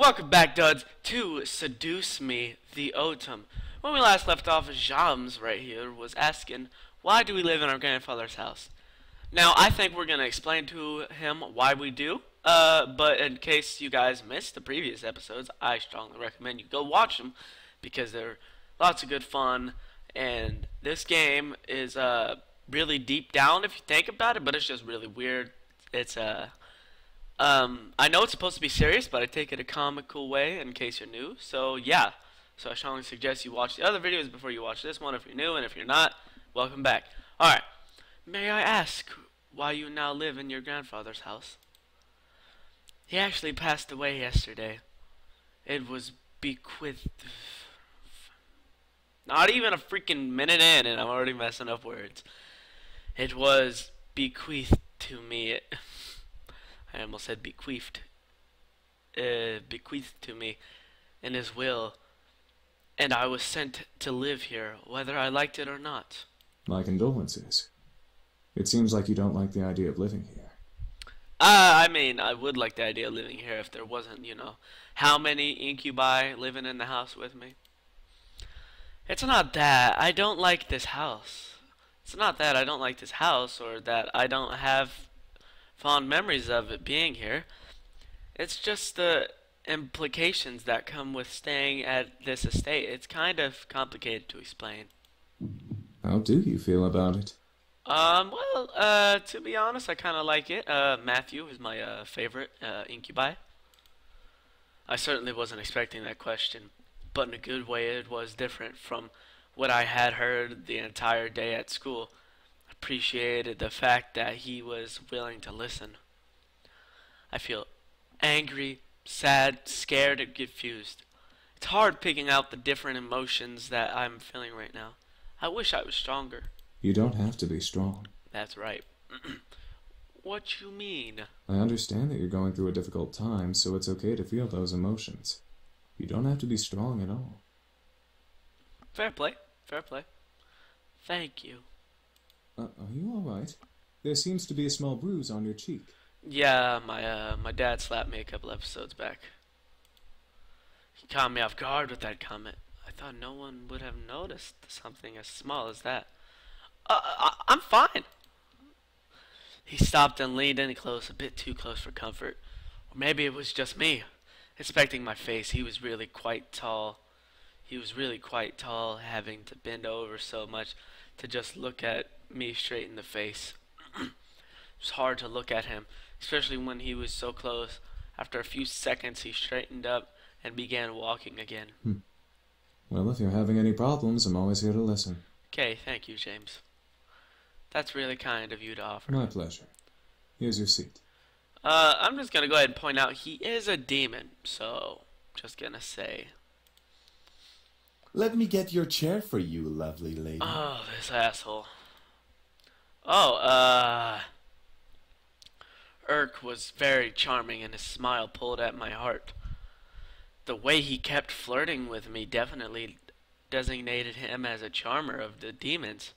Welcome back, duds, to Seduce Me, the Otome. When we last left off, Jams right here was asking, why do we live in our grandfather's house? Now, I think we're going to explain to him why we do, but in case you guys missed the previous episodes, I strongly recommend you go watch them, because they're lots of good fun, and this game is really deep down if you think about it, but it's just really weird. It's I know it's supposed to be serious, but I take it a comical way in case you're new. So yeah, so I strongly suggest you watch the other videos before you watch this one if you're new, and if you're not, welcome back. Alright, may I ask why you now live in your grandfather's house? He actually passed away yesterday. It was bequeathed. Not even a freaking minute in, and I'm already messing up words. It was bequeathed to me. I almost said bequeathed. Bequeathed to me in his will, and I was sent to live here, whether I liked it or not. My condolences. It seems like you don't like the idea of living here. I mean, I would like the idea of living here if there wasn't, how many incubi living in the house with me. It's not that I don't like this house. It's not that I don't like this house or that I don't have fond memories of it being here. It's just the implications that come with staying at this estate. It's kind of complicated to explain. How do you feel about it? Well, to be honest, I kind of like it. Matthew is my favorite incubi. I certainly wasn't expecting that question, but in a good way. It was different from what I had heard the entire day at school. Appreciated the fact that he was willing to listen. I feel angry, sad, scared, and confused. It's hard picking out the different emotions that I'm feeling right now. I wish I was stronger. You don't have to be strong. That's right. What you mean? I understand that you're going through a difficult time, so it's okay to feel those emotions. You don't have to be strong at all. Fair play. Fair play. Thank you. Are you alright? There seems to be a small bruise on your cheek. Yeah, my dad slapped me a couple episodes back. He caught me off guard with that comment. I thought no one would have noticed something as small as that. I'm fine. He stopped and leaned in close, a bit too close for comfort. Or maybe it was just me. Inspecting my face, he was really quite tall. Having to bend over so much to just look at me straight in the face. It was hard to look at him, especially when he was so close. After a few seconds, he straightened up and began walking again. Well, if you're having any problems, I'm always here to listen. Okay, thank you, James. That's really kind of you to offer. My pleasure. Here's your seat. I'm just gonna go ahead and point out he is a demon, so just gonna say. Let me get your chair for you, lovely lady. Oh, this asshole. Oh, Urk was very charming, and his smile pulled at my heart. The way he kept flirting with me definitely designated him as a charmer of the demons.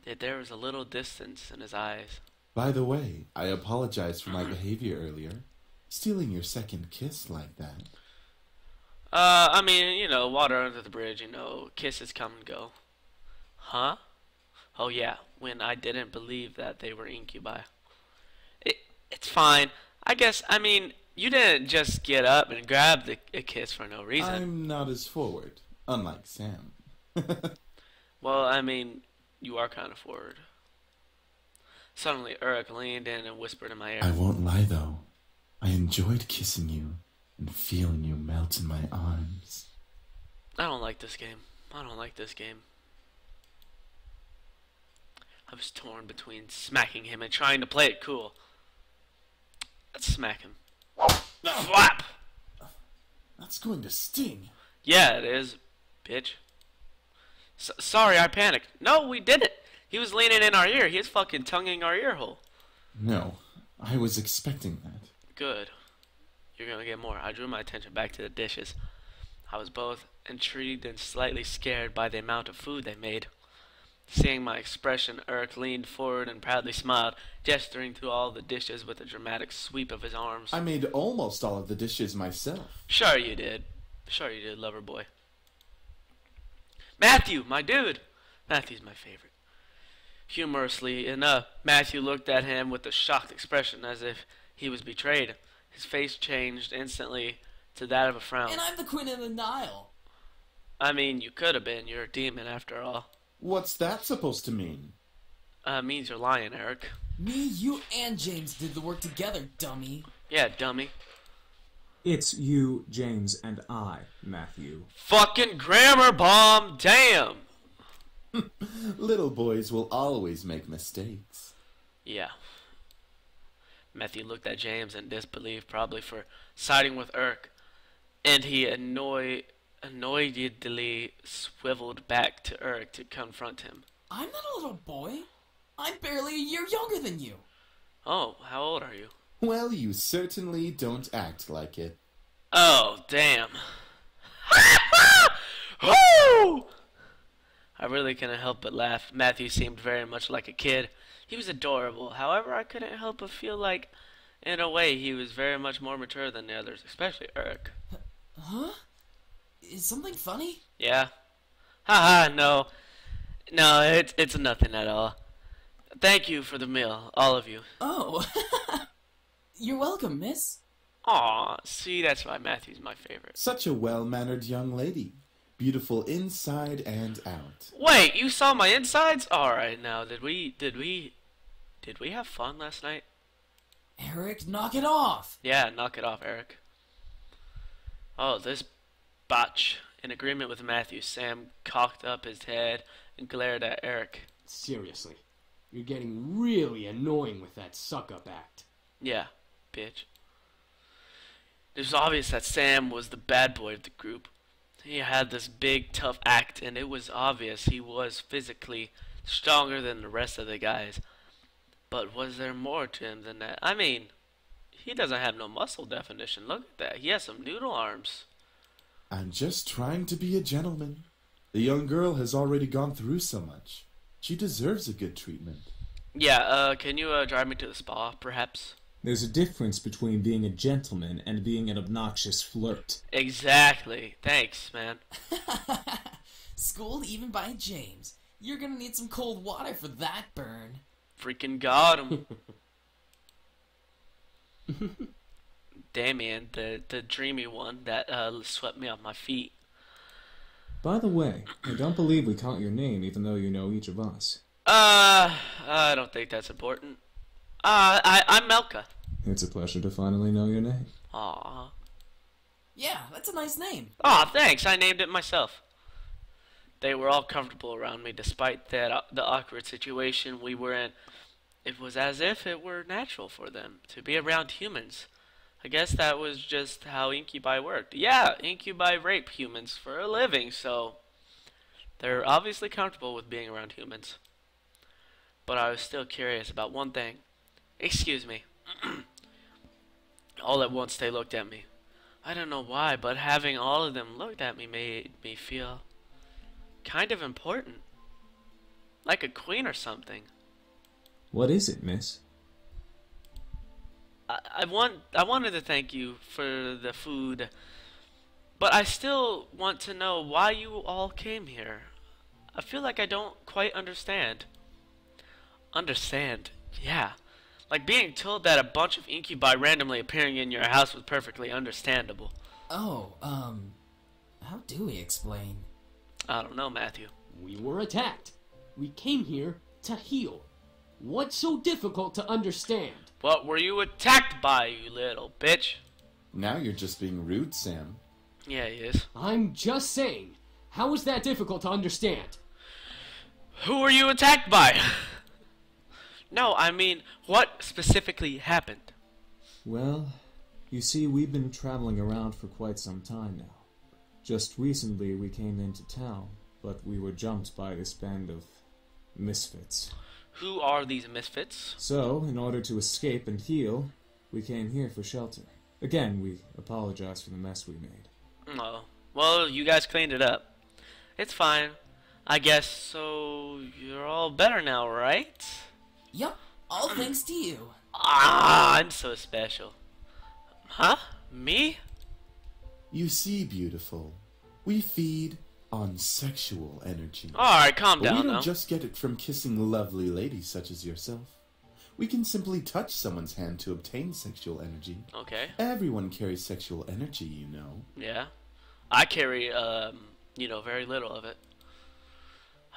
Yet there was a little distance in his eyes. By the way, I apologize for my behavior earlier. Stealing your second kiss like that. I mean, water under the bridge, kisses come and go. Huh? Oh yeah, when I didn't believe that they were incubi. It's fine. You didn't just get up and grab a kiss for no reason. I'm not as forward, unlike Sam. Well, you are kind of forward. Suddenly, Urk leaned in and whispered in my ear. I won't lie, though. I enjoyed kissing you and feeling you melt in my arms. I don't like this game. I was torn between smacking him and trying to play it cool. Let's smack him. Flap! That's going to sting. Yeah, it is, bitch. Sorry, I panicked. No, we didn't. He was leaning in our ear. He was fucking tonguing our ear hole. No, I was expecting that. Good. You're gonna get more. I drew my attention back to the dishes. I was both intrigued and slightly scared by the amount of food they made. Seeing my expression, Eric leaned forward and proudly smiled, gesturing to all the dishes with a dramatic sweep of his arms. I made almost all of the dishes myself. Sure you did. Sure you did, lover boy. Matthew, my dude! Matthew's my favorite. Humorously enough, Matthew looked at him with a shocked expression as if he was betrayed. His face changed instantly to that of a frown. And I'm the Queen of the Nile. I mean, you could have been. You're a demon after all. What's that supposed to mean? Means you're lying, Eric. Me, you, and James did the work together, dummy. Yeah, dummy. It's you, James, and I, Matthew. Fucking grammar bomb, damn! Little boys will always make mistakes. Yeah. Matthew looked at James in disbelief, probably for siding with Eric, and he annoyedly swiveled back to Eric to confront him. I'm not a little boy. I'm barely a year younger than you. Oh, how old are you? Well, you certainly don't act like it. Oh, damn. Woo! I really couldn't help but laugh. Matthew seemed very much like a kid. He was adorable. However, I couldn't help but feel like, in a way, he was very much more mature than the others, especially Eric. Huh? Is something funny? Yeah. Haha, no. No, it's nothing at all. Thank you for the meal, all of you. Oh. You're welcome, miss. Aw, see, that's why Matthew's my favorite. Such a well-mannered young lady. Beautiful inside and out. Wait, you saw my insides? Alright, now, did we have fun last night? Eric, knock it off. Yeah, knock it off, Eric. Oh, this botch. In agreement with Matthew, Sam cocked up his head and glared at Eric. Seriously, you're getting really annoying with that suck-up act. Yeah, bitch. It was obvious that Sam was the bad boy of the group. He had this big, tough act, and it was obvious he was physically stronger than the rest of the guys. But was there more to him than that? I mean, he doesn't have no muscle definition. Look at that. He has some noodle arms. I'm just trying to be a gentleman. The young girl has already gone through so much. She deserves a good treatment. Yeah, can you drive me to the spa, perhaps? There's a difference between being a gentleman and being an obnoxious flirt. Exactly. Thanks, man. Schooled even by James. You're gonna need some cold water for that burn. Freaking got him. Damien, the dreamy one that swept me off my feet. By the way, I don't believe we caught your name, even though you know each of us. I don't think that's important. I'm Melka. It's a pleasure to finally know your name. Aw. Yeah, that's a nice name. Aw, thanks. I named it myself. They were all comfortable around me despite the awkward situation we were in. It was as if it were natural for them to be around humans. I guess that was just how incubi worked. Yeah, incubi rape humans for a living, so they're obviously comfortable with being around humans. But I was still curious about one thing. Excuse me. All at once they looked at me. I don't know why, but having all of them look at me made me feel kind of important. Like a queen or something. What is it, miss? I wanted to thank you for the food, but I still want to know why you all came here. I feel like I don't quite understand. Understand? Yeah. Like being told that a bunch of incubi randomly appearing in your house was perfectly understandable. Oh, how do we explain? I don't know, Matthew. We were attacked. We came here to heal. What's so difficult to understand? What were you attacked by, you little bitch? Now you're just being rude, Sam. Yeah, he is. I'm just saying. How is that difficult to understand? Who were you attacked by? No, I mean, what specifically happened? Well, you see, we've been traveling around for quite some time now. Just recently we came into town, but we were jumped by this band of misfits. Who are these misfits? So, in order to escape and heal, we came here for shelter. Again, we apologize for the mess we made. Oh, well, you guys cleaned it up. It's fine. I guess so. You're all better now, right? Yup, all thanks to you. Ah, I'm so special. Huh? Me? You see, beautiful, we feed on sexual energy. Alright, calm But we down don't now. just get it from kissing lovely ladies such as yourself. We can simply touch someone's hand to obtain sexual energy. Okay. Everyone carries sexual energy, you know. Yeah. I carry, very little of it.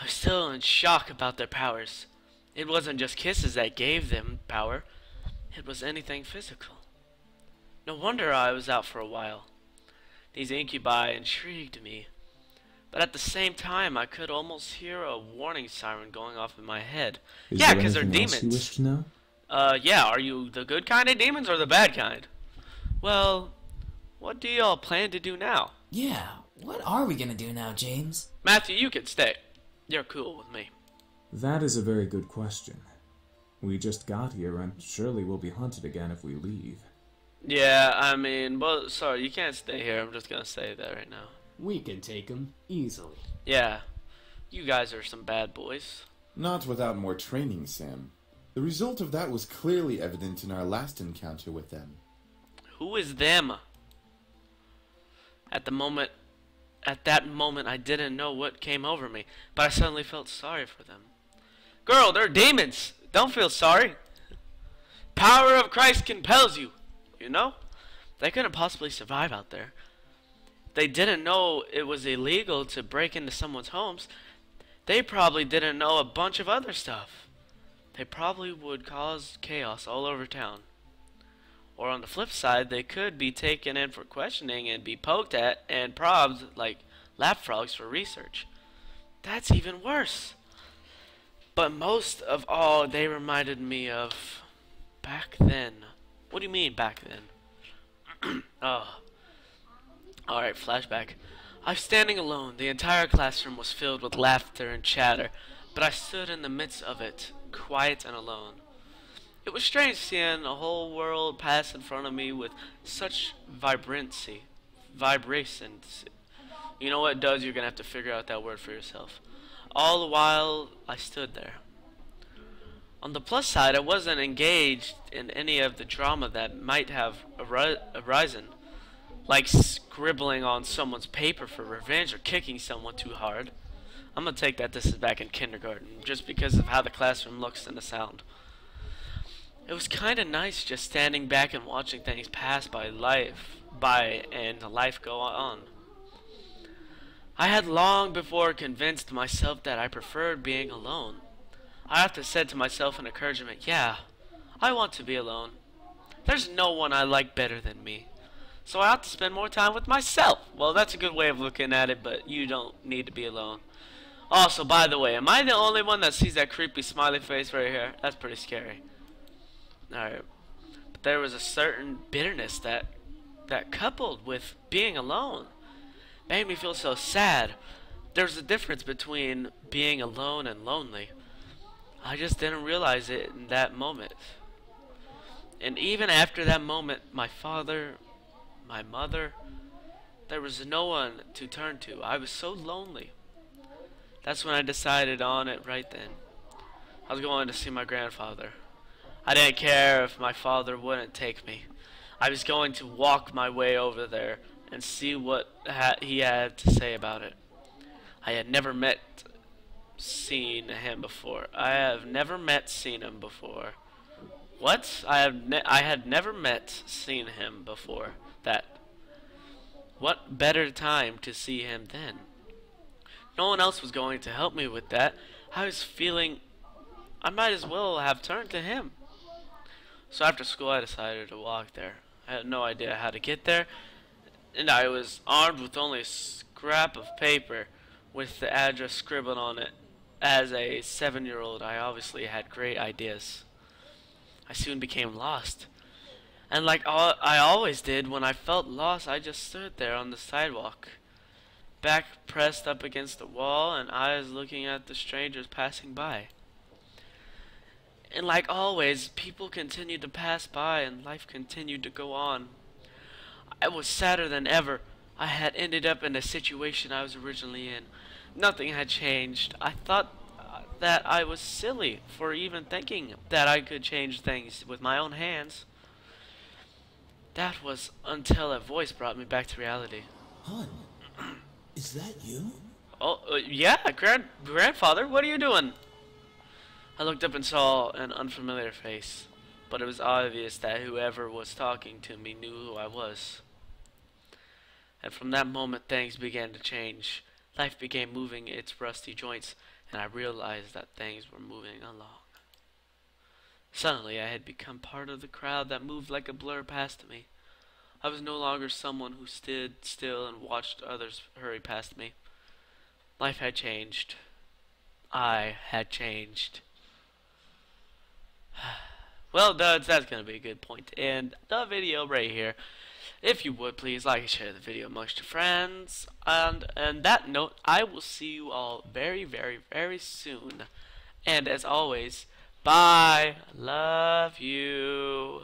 I'm still in shock about their powers. It wasn't just kisses that gave them power. It was anything physical. No wonder I was out for a while. These incubi intrigued me. But at the same time, I could almost hear a warning siren going off in my head. Is Yeah, there because they're anything else you demons. wish to know? Yeah, are you the good kind of demons or the bad kind? Well, what do y'all plan to do now? Yeah, what are we gonna do now, James? Matthew, you can stay. You're cool with me. That is a very good question. We just got here and surely we'll be hunted again if we leave. Yeah, I mean, well, sorry, you can't stay here. I'm just gonna say that right now. We can take him easily. Yeah, you guys are some bad boys. Not without more training, Sam. The result of that was clearly evident in our last encounter with them. Who is them? At that moment, I didn't know what came over me, but I suddenly felt sorry for them. Girl, they're demons. Don't feel sorry. Power of Christ compels you. You know? They couldn't possibly survive out there. They didn't know it was illegal to break into someone's homes. They probably didn't know a bunch of other stuff. They probably would cause chaos all over town. Or on the flip side, they could be taken in for questioning and be poked at and probed like lab frogs for research. That's even worse. But most of all, they reminded me of back then. What do you mean back then? Oh. Alright, flashback. I was standing alone. The entire classroom was filled with laughter and chatter, but I stood in the midst of it, quiet and alone. It was strange seeing the whole world pass in front of me with such vibrancy. You know what it does? You're gonna have to figure out that word for yourself. All the while, I stood there. On the plus side, I wasn't engaged in any of the drama that might have arisen, like scribbling on someone's paper for revenge or kicking someone too hard. I'm gonna take that this is back in kindergarten, just because of how the classroom looks and the sound. It was kind of nice just standing back and watching things pass by and life go on. I had long before convinced myself that I preferred being alone. I often said to myself in encouragement, yeah, I want to be alone. There's no one I like better than me. So I ought to spend more time with myself. Well, that's a good way of looking at it, but you don't need to be alone. Also, by the way, am I the only one that sees that creepy smiley face right here? That's pretty scary. Alright. But there was a certain bitterness that coupled with being alone made me feel so sad. There's a difference between being alone and lonely. I just didn't realize it in that moment. And even after that moment, my father, my mother, there was no one to turn to. I was so lonely. That's when I decided on it right then. I was going to see my grandfather. I didn't care if my father wouldn't take me. I was going to walk my way over there and see what he had to say about it. I had never seen him before. What? I had never seen him before that. What better time to see him then? No one else was going to help me with that. I was feeling I might as well have turned to him. So after school I decided to walk there. I had no idea how to get there, and I was armed with only a scrap of paper with the address scribbled on it. As a 7-year-old, I obviously had great ideas. I soon became lost. And like I always did, when I felt lost, I just stood there on the sidewalk, back pressed up against the wall and eyes looking at the strangers passing by. And like always, people continued to pass by and life continued to go on. I was sadder than ever. I had ended up in the situation I was originally in. Nothing had changed. I thought that I was silly for even thinking that I could change things with my own hands. That was until a voice brought me back to reality. Hun, is that you? Oh, yeah, grandfather, what are you doing? I looked up and saw an unfamiliar face, but it was obvious that whoever was talking to me knew who I was. And from that moment, things began to change. Life began moving its rusty joints, and I realized that things were moving along. Suddenly, I had become part of the crowd that moved like a blur past me. I was no longer someone who stood still and watched others hurry past me. Life had changed. I had changed. Well, that's going to be a good point to end the video right here. If you would, please like and share the video amongst your friends. And on that note, I will see you all very, very, very soon. And as always, bye. Love you.